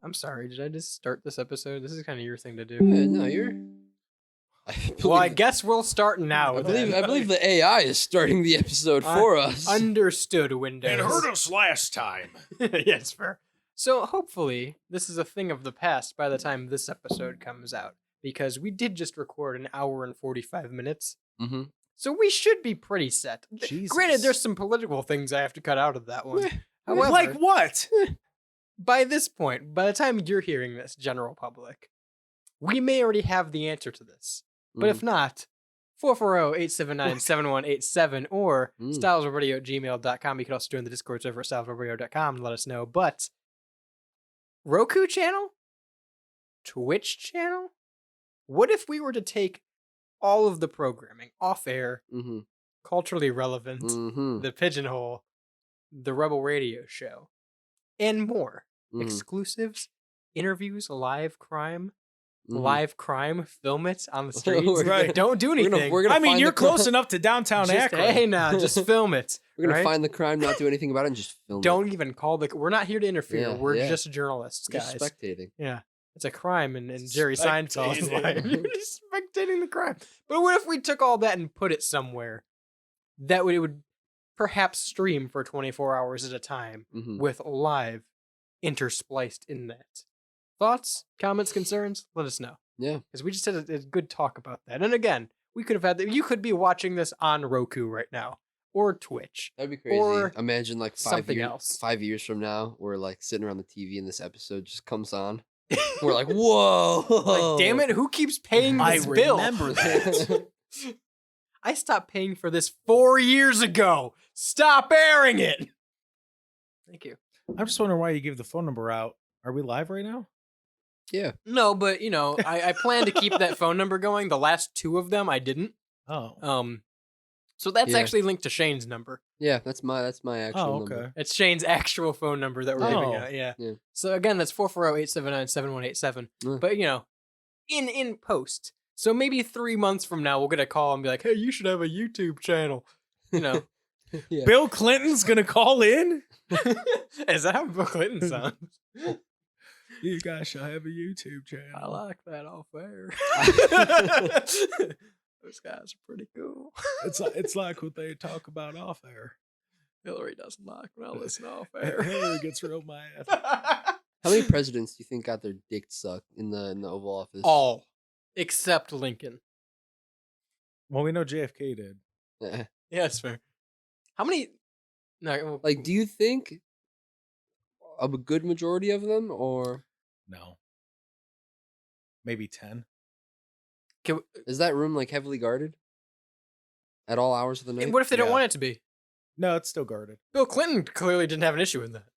I'm sorry. Did I just start this episode? This is kind of your thing to do. No, you're. Well, I guess we'll start now. I believe the AI is starting the episode for us. Understood, Windows. It hurt us last time. Yes, fair. So hopefully this is a thing of the past by the time this episode comes out, because we did just record an hour and 45 minutes. Mm-hmm. So we should be pretty set. Jesus. Granted, there's some political things I have to cut out of that one. However, Like what? by this point, by the time you're hearing this, general public, we may already have the answer to this. But if not, 440-879-7187 or stylesradio@gmail.com. You can also join the Discord server at stylesradio.com and let us know. But Roku channel? Twitch channel? What if we were to take all of the programming off air, culturally relevant, the Pigeonhole, the Rebel Radio Show, and more exclusives, interviews, live crime, film it on the streets. Right. Don't do anything. I mean, you're close enough to downtown Akron. Hey, now, just film it. We're gonna right? find the crime, not do anything about it, and just film it. Don't even call we're not here to interfere. Yeah, We're yeah. just journalists, guys. Just spectating. Yeah. It's a crime in Jerry Seinfeld's life. You're just spectating the crime. But what if we took all that and put it somewhere that it would perhaps stream for 24 hours at a time with live interspliced in that? Thoughts, comments, concerns? Let us know. Yeah. Because we just had a good talk about that. And again, we could have had you could be watching this on Roku right now or Twitch. That'd be crazy. Or imagine like something else. 5 years from now, we're like sitting around the TV and this episode just comes on. We're like, whoa! Like, damn it, who keeps paying this bill? I remember that. I stopped paying for this 4 years ago. Stop airing it. Thank you. I'm just wondering why you gave the phone number out. Are we live right now? Yeah. No, but I plan to keep that phone number going. The last two of them I didn't. Oh. So that's Yeah. actually linked to Shane's number. Yeah, that's my actual Oh, number. okay. It's Shane's actual phone number that we're giving Oh. out. Yeah. Yeah. So again, that's 440-879-7187. Yeah. But in post. So maybe 3 months from now we'll get a call and be like, "Hey, you should have a YouTube channel." Yeah. Bill Clinton's gonna call in? Is that how Bill Clinton sounds? You guys should have a YouTube channel. I like that off air. Those guys are pretty cool. It's like what they talk about off air. Hillary doesn't like when I listen off air. Hillary gets real mad. How many presidents do you think got their dick sucked in the Oval Office? All except Lincoln. Well, we know JFK did. Eh. Yeah, that's fair. How many? No, Like, do you think a good majority of them, or No. Maybe 10. is that room like heavily guarded at all hours of the night? what if they don't Yeah. want it to be? No, it's still guarded. Bill Clinton clearly didn't have an issue with that.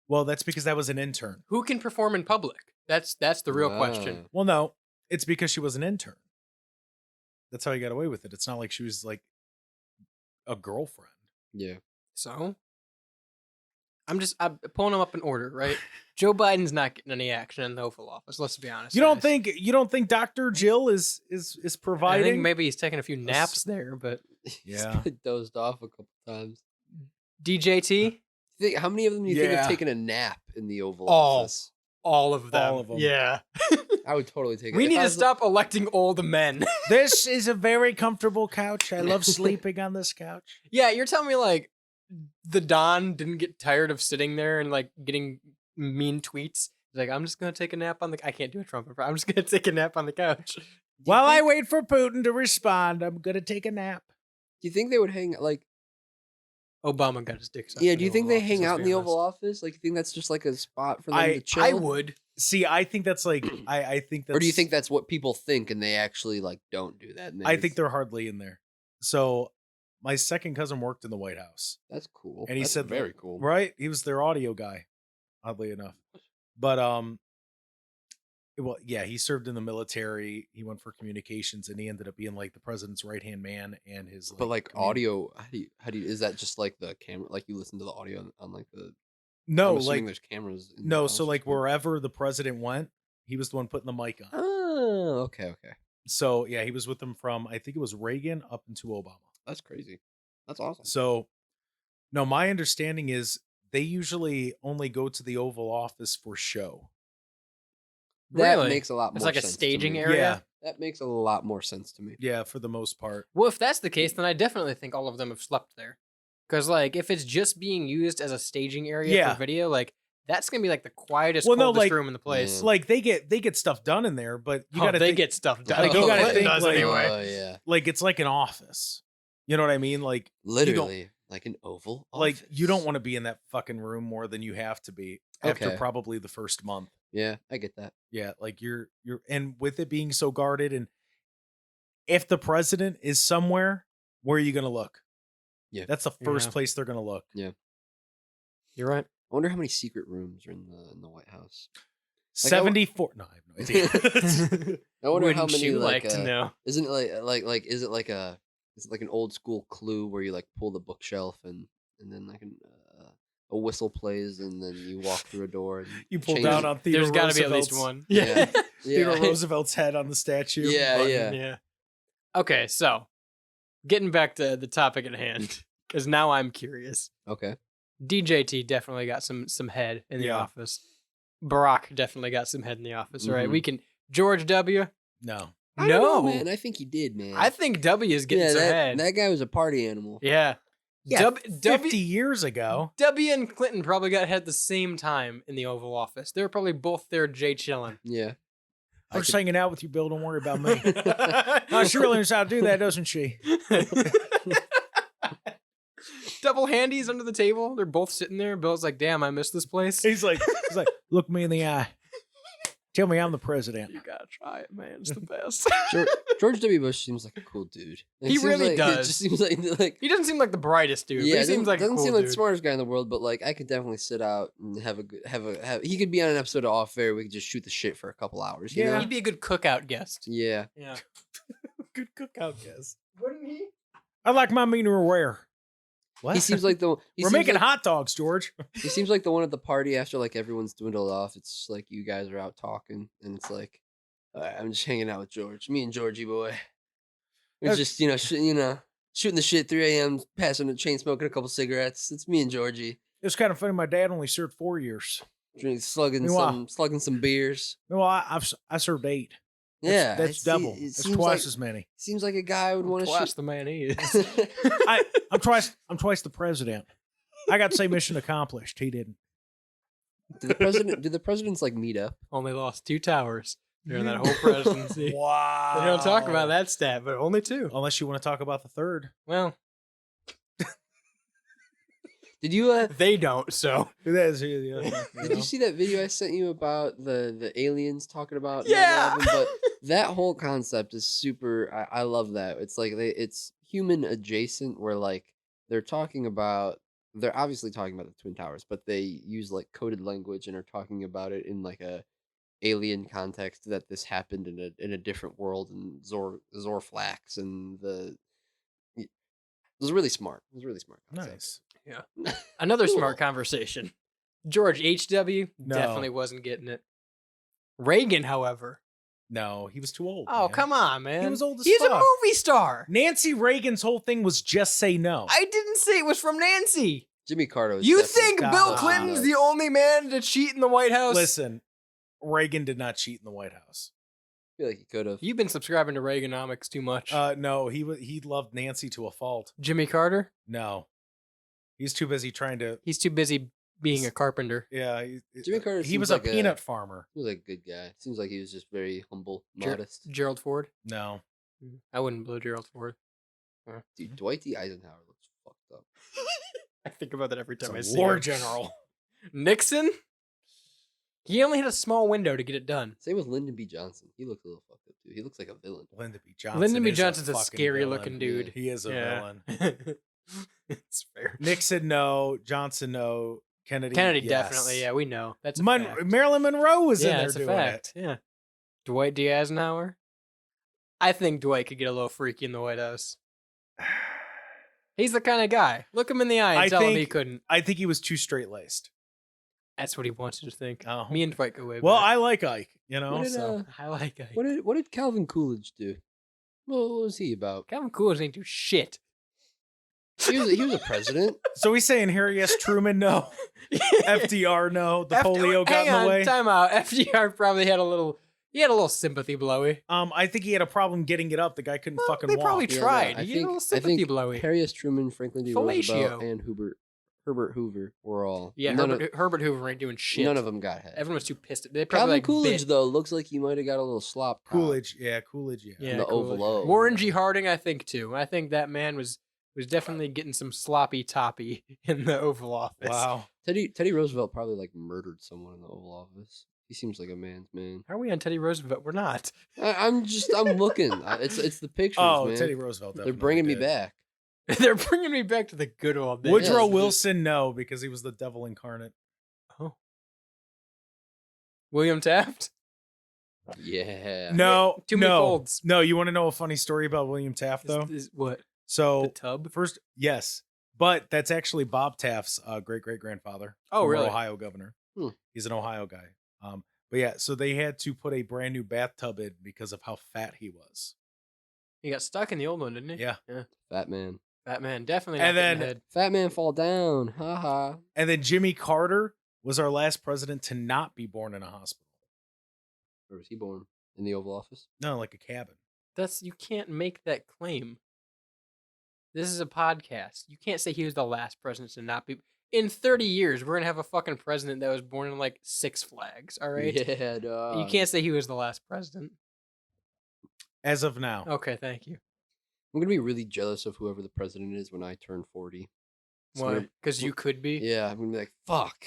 Well, that's because that was an intern. Who can perform in public? That's the real question. Well, no, it's because she was an intern. That's how he got away with it. It's not like she was like a girlfriend. Yeah. So I'm pulling them up in order, right? Joe Biden's not getting any action in the Oval Office. Let's be honest. You don't guys. think Dr. Jill is I providing? think maybe he's taking a few naps there, but Yeah. He's probably dozed off a couple times. DJT, How many of them do you think Yeah. have taken a nap in the Oval All. Office? all of them. All of 'em. Yeah. I would totally take it. We If need I to was- stop electing old men. This is a very comfortable couch. I love sleeping on this couch. Yeah, you're telling me like the Don didn't get tired of sitting there and like getting mean tweets. He's like, I'm just gonna take a nap on the. I can't do a Trump. I'm just gonna take a nap on the couch. While I wait for Putin to respond, I'm gonna take a nap. Do you think they would hang like? Obama got his dick sucked. Yeah. in Do you the think Oval they hang Office, out let's in be the honest. Oval Office? Like, you think that's just like a spot for them to chill? I would. See, I think that's like I think that's Or do you think that's what people think and they actually like don't do that? and they I think just- they're hardly in there. So my second cousin worked in the White House. that's cool. And he That's said very cool. Right? He was their audio guy, oddly enough. But well, yeah, he served in the military. He went for communications, and he ended up being like the president's right hand man and his. But like command- audio, how do you is that just like the camera? Like you listen to the audio on like the? No, I'm assuming like there's cameras. In the no. house So or like something. wherever the president went, he was the one putting the mic on. Oh, okay. So yeah, he was with them from I think it was Reagan up into Obama. That's crazy. That's awesome. So no, my understanding is they usually only go to the Oval Office for show. That Really? makes a lot more It's like a sense to staging me. area? Yeah, That makes a lot more sense to me. yeah, for the most part. Well, if that's the case, then I definitely think all of them have slept there. Because, like, if it's just being used as a staging area Yeah. for video, like, that's going to be, like, the quietest, Well, no, coldest like- room in the place. Yeah. Like they get stuff done in there, but you Oh, gotta they think, get stuff done. Like, you Bill gotta Clinton think, does like- anyway. Oh yeah, like it's like an office. You know what I mean? Like literally like an oval. like you don't office. want to be in that fucking room more than you have to be after Okay. probably the first month. Yeah, I get that. Yeah, like you're and with it being so guarded, and if the president is somewhere, where are you gonna look? Yeah. That's the first Yeah. place they're gonna look. You're right. I wonder how many secret rooms are in the White House. Like, 74. No, I have no idea. I wonder how Wouldn't many you like, like to know? Isn't it is it like an old school Clue where you like pull the bookshelf and then like a whistle plays and then you walk through a door and You pull change down it? on Theodore There's got to be at least Roosevelt's- one. Yeah. Theodore Yeah. Roosevelt's head on the statue. Yeah, button. yeah. Yeah. Okay, so getting back to the topic at hand, because now I'm curious. Okay. DJT definitely got some head in the Yeah. office. Barack definitely got some head in the office, right? Mhm. We can George W. No. I don't know, No. man. I think he did, man. I think W is getting yeah, some that, head. that guy was a party animal. Yeah. Yeah, W, 50 years ago. W and Clinton probably got head at the same time in the Oval Office. They were probably both there, Jay chilling. Yeah. I'm just hanging out with you, Bill. Don't worry about me. Oh, She really knows how to do that, doesn't she? Double handies under the table. They're both sitting there. Bill's like, "Damn, I missed this place." He's like, look me in the eye. Tell me I'm the president. You gotta try it, man. It's the best. George W. Bush seems like a cool dude. It He seems really like, does. It just seems like He doesn't seem like the brightest dude. yeah, but he seems like a doesn't cool seem like dude. the smartest guy in the world, but like I could definitely sit out and have he could be on an episode of Off Air. We could just shoot the shit for a couple hours. You Yeah. know? He'd be a good cookout guest. Yeah. Yeah. Good cookout guest. Wouldn't he? I like my meaner rare. What? He seems like the We're seems making like, hot dogs, George. He seems like the one at the party after like everyone's dwindled off. It's just like you guys are out talking, and it's like, all right, I'm just hanging out with George, me and Georgie boy. We're Uh, just shooting the shit 3 a.m. passing a chain smoking a couple cigarettes. It's me and Georgie. It was kind of funny. My dad only served 4 years. Slugging Meanwhile- some beers. Well, I served 8. Yeah, That's double. It That's seems twice like, as many. seems like a guy would want to Twice shoot. the man he is. I'm twice the president. I got to say mission accomplished. He didn't. Do the presidents like meet up? Only lost 2 towers during that whole presidency. Wow. They don't talk about that stat, but only 2. Unless you want to talk about the third. Well, Did you they don't, so. Did did you see that video I sent you about the aliens talking about 9/11? Yeah. But that whole concept is super. I love that. It's like it's human adjacent, where like they're obviously talking about the Twin Towers, but they use like coded language and are talking about it in like a alien context, that this happened in a different world, and Zorflax and it was really smart. It was a really smart concept. Nice. Another Cool. smart conversation. George H.W. No. definitely wasn't getting it. Reagan, however. No, he was too old. Oh, man. come on, man. He was old as He's a fuck. movie star. Nancy Reagan's whole thing was just say no. I didn't say it was from Nancy. Jimmy Carter. Was You definitely think Stop. Bill Clinton's the only man to cheat in the White House? Listen, Reagan did not cheat in the White House. I feel like he could have. You've been subscribing to Reaganomics too much. No, he loved Nancy to a fault. Jimmy Carter? No, he's too busy trying to. He's too busy being a carpenter. Yeah, Jimmy Carter He seems was like a peanut farmer. He was like a good guy. Seems like he was just very humble, Ger- modest. Gerald Ford? No, I wouldn't blow Gerald Ford. Dude, Dwight D. Eisenhower looks fucked up. I think about that every it's time I a see war him. general. Nixon? He only had a small window to get it done. Same with Lyndon B. Johnson. He looks a little fucked up too. He looks like a villain. Lyndon B. Johnson. Lyndon B. is Johnson's a fucking scary villain. looking dude. He is a Yeah. villain. It's fair. Nixon, no. Johnson, no. Kennedy, Kennedy yes. definitely, yeah, we know. That's a fact. Marilyn Monroe was in Yeah, there it's a doing fact. Yeah. Dwight D. Eisenhower? I think Dwight could get a little freaky in the White House. He's the kind of guy. Look him in the eye and I tell him he think- couldn't. I think he was too straight laced. That's what he wants you to think. Oh. Me and Dwight go way Well, back. I like Ike, you know. What did, So. I like it. What did Calvin Coolidge do? What was he about? Calvin Coolidge ain't do shit. He was a president. So he's saying Harry S. Truman, no. FDR, no. The polio got hang in the on, way. time out. FDR probably had a little He had a little sympathy blowy. I think he had a problem getting it up. The guy couldn't fucking They walk. probably Yeah, tried. no, He had a little sympathy blowy. Harry S. Truman, Franklin D. Roosevelt, Fellatio. and Herbert Hoover were all. Yeah, Herbert Hoover ain't doing shit. None of them got head. Everyone was too pissed. They probably Calvin like Coolidge bit. though looks like he might have got a little slop. Coolidge, yeah, Coolidge, yeah. Yeah, the Coolidge. Oval O. Warren G. Harding, I think too. I think that man was definitely getting some sloppy toppy in the Oval Office. Wow. Teddy Roosevelt probably like murdered someone in the Oval Office. He seems like a man's man. How are we on Teddy Roosevelt? We're not. I'm looking. It's the pictures, Oh, man. Teddy Roosevelt. They're Definitely bringing me did. back. They're bringing me back to the good old days. Woodrow Yes. Wilson, no, because he was the devil incarnate. Oh. William Taft? Yeah. No, Too many no, folds. no. You want to know a funny story about William Taft, though? Is what? The So tub? first, yes, but that's actually Bob Taft's great grandfather. Oh, really? Ohio governor. Hmm. He's an Ohio guy. But yeah, so they had to put a brand new bathtub in because of how fat he was. He got stuck in the old one, didn't he? Yeah. Fat man. That man definitely. And not getting then- head. Fat man fall down. Ha ha. And then Jimmy Carter was our last president to not be born in a hospital. Where was he born? In the Oval Office? No, like a cabin. You can't make that claim. This is a podcast. You can't say he was the last president to not be. In 30 years, we're gonna have a fucking president that was born in like Six Flags. All right. Yeah, dog. You can't say he was the last president. As of now. Okay, thank you. I'm gonna be really jealous of whoever the president is when I turn 40. It's Why? gonna- Because you could be. Yeah, I'm gonna be like, fuck.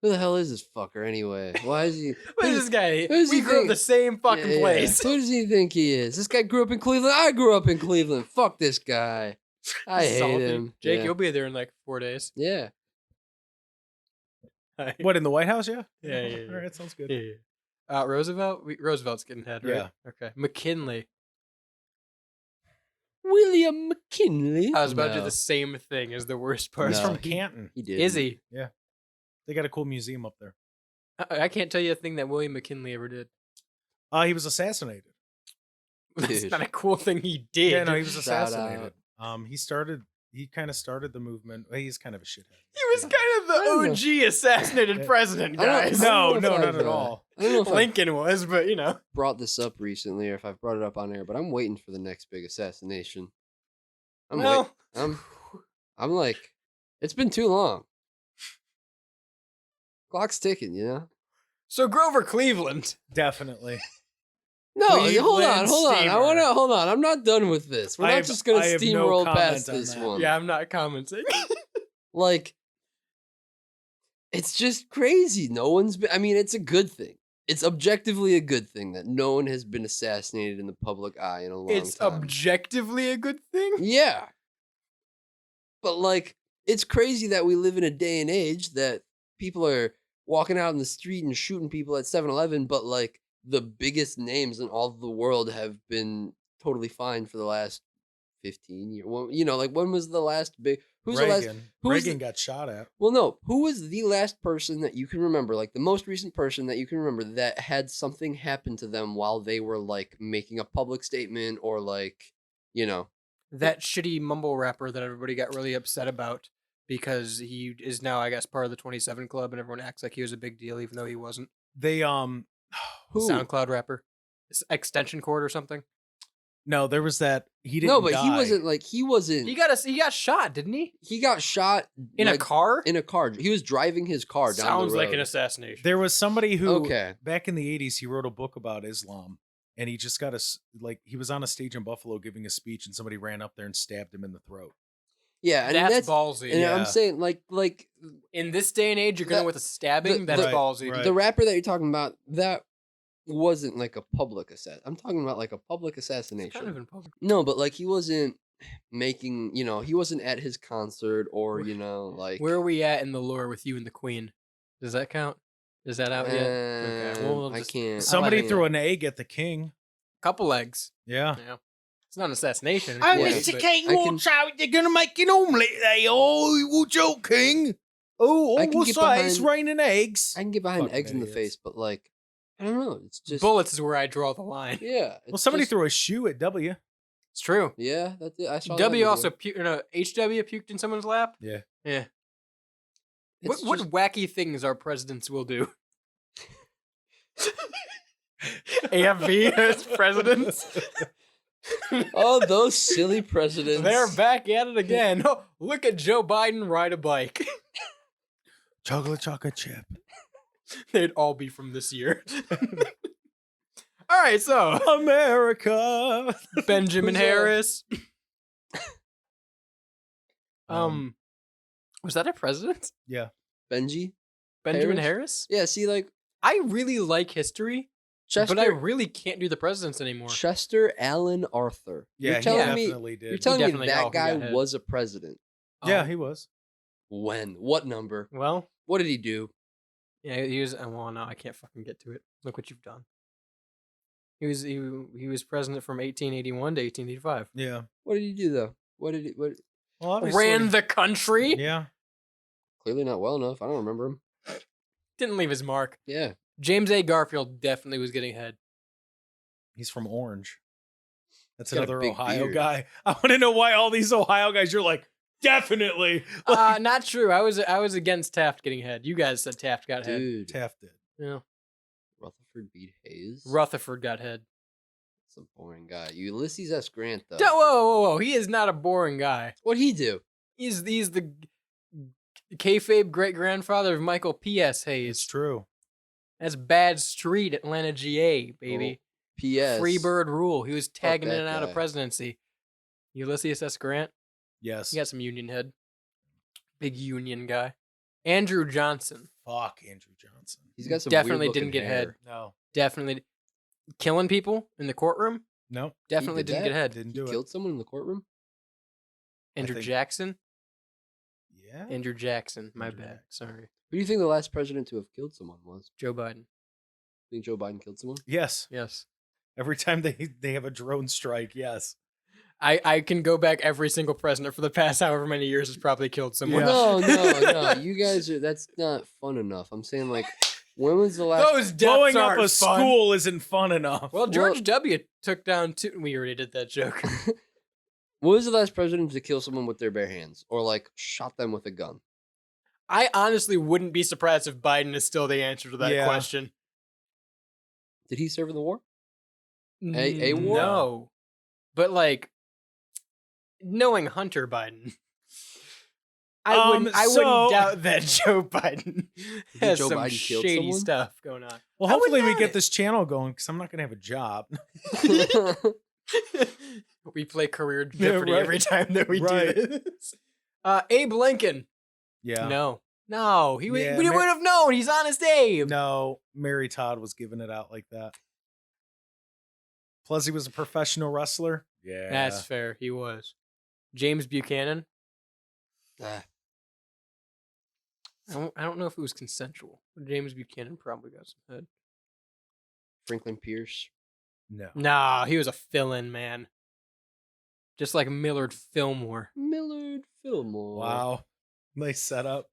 Who the hell is this fucker anyway? Why is he? What is this guy? who does We he grew up think- the same fucking Yeah, place. Who does he think he is? This guy grew up in Cleveland. I grew up in Cleveland. Fuck this guy. I hate Salty. him. Jake, yeah. you'll be there in like 4 days. Yeah. What, in the White House? Yeah. Yeah, yeah, yeah. All right, sounds good. Yeah. Roosevelt? Roosevelt's getting head, right? Yeah. Okay. McKinley. William McKinley. I was about to do No. the same thing as the worst part. He's No. from Canton. He did. Is he? They got a cool museum up there. I can't tell you a thing that William McKinley ever did. He was assassinated. That's Dude. not a cool thing he did. Yeah, no, he was Shout assassinated. He kind of started the movement. Well, he's kind of a shithead. He was kind of the OG assassinated Yeah. president, I don't- guys. I don't No, know if not I've, at all. I don't know if I've Lincoln was, but you know. brought this up recently or if I've brought it up on air, but I'm waiting for the next big assassination. Well, I'm like, it's been too long. Clock's ticking, you know? so Grover Cleveland. Definitely. No, hold on, Cleveland hold on. I steamer. want to hold on. I'm not done with this. We're I not have- just gonna I have no steamroll comment past on this that. one. Yeah, I'm not commenting. Like, it's just crazy. No one's been. I mean, it's a good thing. It's objectively a good thing that no one has been assassinated in the public eye in a long It's time. objectively a good thing. Yeah. But like, it's crazy that we live in a day and age that people are walking out in the street and shooting people at 7-Eleven, but like the biggest names in all of the world have been totally fine for the last 15 years. Well, you know, like when was the last big who's the last Reagan. who's Reagan the- got shot at. well, no. Who was the last person that you can remember, like the most recent person that you can remember that had something happen to them while they were like making a public statement or like, you know? That shitty mumble rapper that everybody got really upset about because he is now, I guess, part of the 27 Club, and everyone acts like he was a big deal, even though he wasn't. They Who? SoundCloud rapper, Extension Cord or something. no, there was that he didn't. No, but he die. wasn't like he wasn't. He got shot, didn't he? He got shot In a like, car. In a car. He was driving his car down Sounds the road. like an assassination. There was somebody who Okay. back in the 80s he wrote a book about Islam, and he just got he was on a stage in Buffalo giving a speech, and somebody ran up there and stabbed him in the throat. Yeah, and That's that's ballsy. and Yeah. I'm saying like In this day and age, you're going The- with a stabbing. That's Right, ballsy. right. the rapper that you're talking about, that wasn't like a public assassin. I'm talking about like a public It's assassination. kind of in public. No, but like he wasn't making, you know, he wasn't at his concert or, you know, like Where are we at in the lore with you and the Queen? Does that count? Is that out yet? Okay, well, we'll I just- can't. Somebody I threw can't. an egg at the king. Couple eggs. Yeah. Yeah. It's not an assassination. Oh, it's Mr. but- King, I can- watch out! They're gonna make an omelette. They watch out, king. Oh, I can what's get that? It's behind- raining eggs. I can get behind Fucking eggs in the idiots. face, but like I don't know. It's just Bullets is where I draw the line. Yeah. Well, it's somebody just- threw a shoe at W. It's true. Yeah, that's it. I saw that W video. also HW puked in someone's lap. Yeah. Yeah. It's What just- wacky things our presidents will do? AFV as presidents. Oh, those silly presidents. They're back at it again. Oh, look at Joe Biden ride a bike. Chocolate chip. They'd all be from this year. All right, so America. Benjamin Who's that? Harris. Was that a president? Yeah. Benji? Benjamin Harris? Harris? Yeah, see, like, I really like history, Chester, but I really can't do the presidents anymore. Chester Allen Arthur. Yeah, You're telling he me, definitely did. you're telling me definitely- that he guy got hit. was a president. Yeah, Um, he was. When? What number? Well, What did he do? yeah, he was. Well, no, I can't fucking get to it. Look what you've done. He was president from 1881 to 1885. Yeah. What did he do, though? What? Well, obviously. Ran the country. Yeah. Clearly not well enough. I don't remember him. Didn't leave his mark. Yeah. James A. Garfield definitely was getting ahead. He's from Orange. That's He's got a another big Ohio beard. guy. I want to know why all these Ohio guys, you're like, definitely. Not true. I was against Taft getting ahead. You guys said Taft got ahead. Dude. Taft did. Yeah. Rutherford beat Hayes. Rutherford got ahead. That's a boring guy. Ulysses S. Grant, though. Whoa! He is not a boring guy. What'd he do? He's the kayfabe great grandfather of Michael P.S. It's Hayes. true. That's Bad Street, Atlanta, GA, baby. P.S. Freebird rule. He was tagging in that and out of guy. presidency. Ulysses S. Grant. Yes. He got some union head. Big union guy. Andrew Johnson. Fuck Andrew Johnson. He's got some Definitely weird-looking didn't get hair. ahead. No. Definitely killing people in the courtroom. No. Definitely did didn't that? get ahead. Didn't He do it. killed someone in the courtroom? Andrew think- Jackson. Yeah. Andrew Jackson. My Andrew bad. Jackson. Sorry. Who do you think the last president to have killed someone was? Joe Biden. Think Joe Biden killed someone? Yes. Yes. Every time they have a drone strike, yes. I can go back every single president for the past however many years has probably killed someone. Yeah. No. You guys are. That's not fun enough. I'm saying, like, when was the last? Those Blowing deaths up aren't a fun. school isn't fun enough. Well, George W. took down two. We already did that joke. When was the last president to kill someone with their bare hands, or like shot them with a gun? I honestly wouldn't be surprised if Biden is still the answer to that Yeah. question. Did he serve in the war? A war? No. But like knowing Hunter Biden, I wouldn't so- doubt that Joe Biden has Joe some Biden killed shady someone? stuff going on. Well, I hopefully we wouldn't get doubt this channel going because I'm not going to have a job. We play career Yeah, Jeopardy right. every time that we Right. do this. Abe Lincoln. Yeah. No, he would. Yeah, we would have known. He's honest Abe. No, Mary Todd was giving it out like that. Plus, he was a professional wrestler. Yeah. That's fair. He was. James Buchanan. Ah, I don't know if it was consensual. But James Buchanan probably got some head. Franklin Pierce. No. Nah, he was a fill-in man. Just like Millard Fillmore. Millard Fillmore. Wow. Nice setup.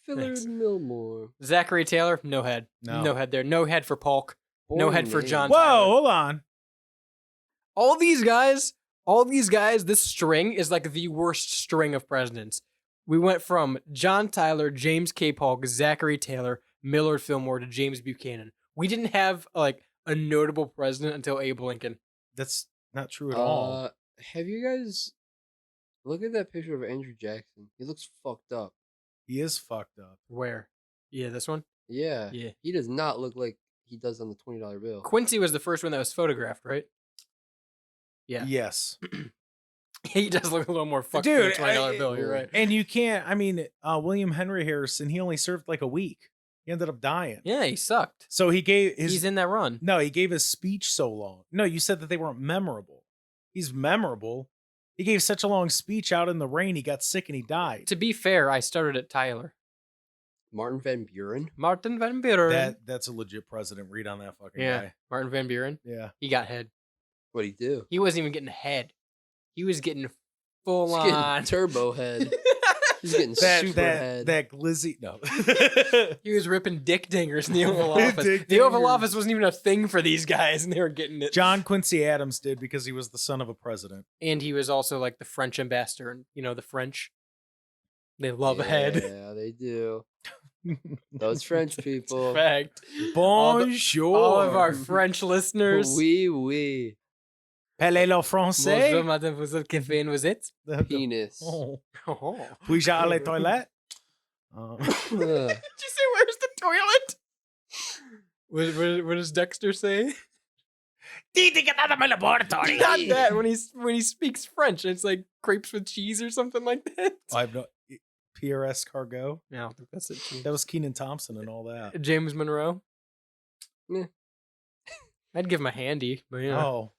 Millard Thanks. Millmore. Zachary Taylor, no head. No. No head there. No head for Polk. No Boring head for name. John. Whoa, Tyler. hold on. All these guys, this string is like the worst string of presidents. We went from John Tyler, James K. Polk, Zachary Taylor, Millard Fillmore to James Buchanan. We didn't have like a notable president until Abe Lincoln. That's not true at all. Have you guys look at that picture of Andrew Jackson? He looks fucked up. He is fucked up. Where? Yeah, this one? Yeah. Yeah. He does not look like he does on the $20 bill. Quincy was the first one that was photographed, right? Yeah. Yes. He does look a little more fucked Dude, than a $20 bill, you're right. And you can't, I mean, William Henry Harrison, he only served like a week. He ended up dying. Yeah, he sucked. So he gave his He's in that run. No, he gave his speech so long. No, you said that they weren't memorable. He's memorable. He gave such a long speech out in the rain, he got sick and he died. To be fair, I started at Tyler. Martin Van Buren. Martin Van Buren. That's a legit president. Read on that fucking Yeah. guy. Martin Van Buren. Yeah. He got head. What'd he do? He wasn't even getting head. He was getting full He's getting on. turbo head. He's getting super head. That glizzy. No. He was ripping dick dingers in the Oval Office. Dick The Oval dingers. Office wasn't even a thing for these guys, and they were getting it. John Quincy Adams did because he was the son of a president. And he was also like the French ambassador, and the French, they love a head. Yeah, they do. Those French people. Fact. All Bonjour. of our French listeners. Oui, oui. Parlez le Bonjour, français. mademoiselle, que fait vous êtes? Penis. Oh. Oh. Puis-je aller aux toilettes? Ugh. Did you say where's the toilet? What does Dexter say? Not that when he speaks French, it's like crepes with cheese or something like that. I have no PRS Cargo. Yeah, I don't think that's it. Too. That was Keenan Thompson and all that. James Monroe. Meh. I'd give him a handy, but yeah. Oh,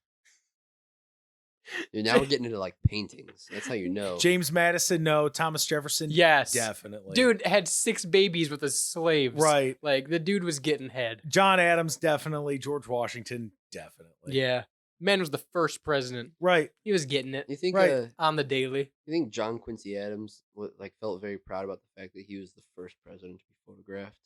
Dude, now we're getting into like paintings. That's how you know. James Madison, no. Thomas Jefferson, Yes. definitely. Dude had 6 babies with his slaves. Right. Like the dude was getting head. John Adams, definitely. George Washington, definitely. Yeah. Man was the first president. Right. He was getting it You think? Right. on the daily. You think John Quincy Adams felt very proud about the fact that he was the first president to be photographed?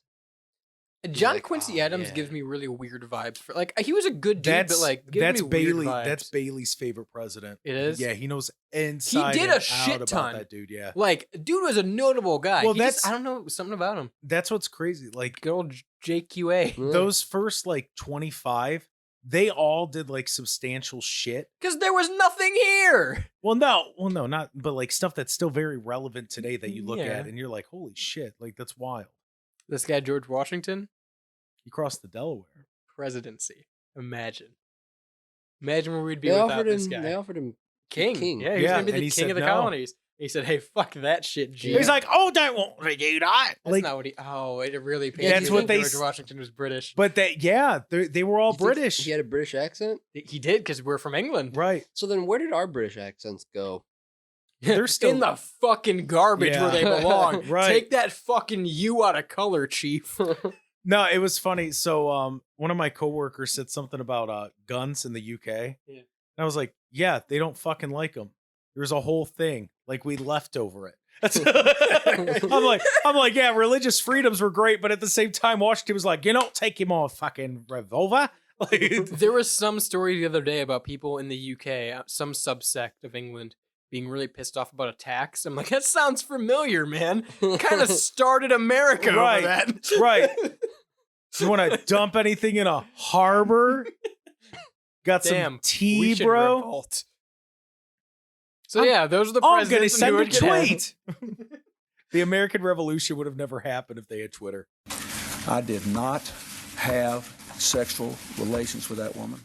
John like, Quincy "Oh, Adams yeah." gives me really weird vibes. For like he was a good dude, but like gives that's me weird Bailey. vibes. That's Bailey's favorite president. It is? Yeah, he knows inside. did and a out shit about ton. that dude. Yeah, Like, dude was a notable guy. Well, He just- that's- I don't know, something about him. that's what's crazy. Like Good old JQA. Yeah. those first like 25, they all did like substantial shit. Because there was nothing here. Well, no, not, but like stuff that's still very relevant today that you look Yeah. at and you're like, holy shit, like that's wild. This guy, George Washington, He crossed the Delaware. presidency. Imagine where we'd be They without offered this him. guy. They offered him King. king. Yeah, he was Yeah, going to be and the he king said of the no. colonies. He said, hey, fuck that shit, G. Yeah. He's like, oh, don't want to do that. That's Like, not what he. Oh, it really Yeah, painted that's you what that they George s- Washington was British. but they were all You think British, He had a British accent. He did because we're from England. right? So then, where did our British accents go? They're still in the fucking garbage Yeah. where they belong. Right. Take that fucking you out of color, chief. No, it was funny. So one of my coworkers said something about guns in the UK. Yeah. And I was like, yeah, they don't fucking like them. There's a whole thing. Like we left over it. I'm like, yeah, religious freedoms were great, but at the same time, Washington was like, take him on fucking revolver. Like, There was some story the other day about people in the UK, some subsect of England, being really pissed off about a tax. I'm like, that sounds familiar, man. Kind of started America Right. over that. right. You want to dump anything in a harbor? Got Damn, some tea, we should bro. revolt. So I'm- yeah, those are the I'm gonna presidents. and send who a would get ahead. tweet. The American Revolution would have never happened if they had Twitter. I did not have sexual relations with that woman.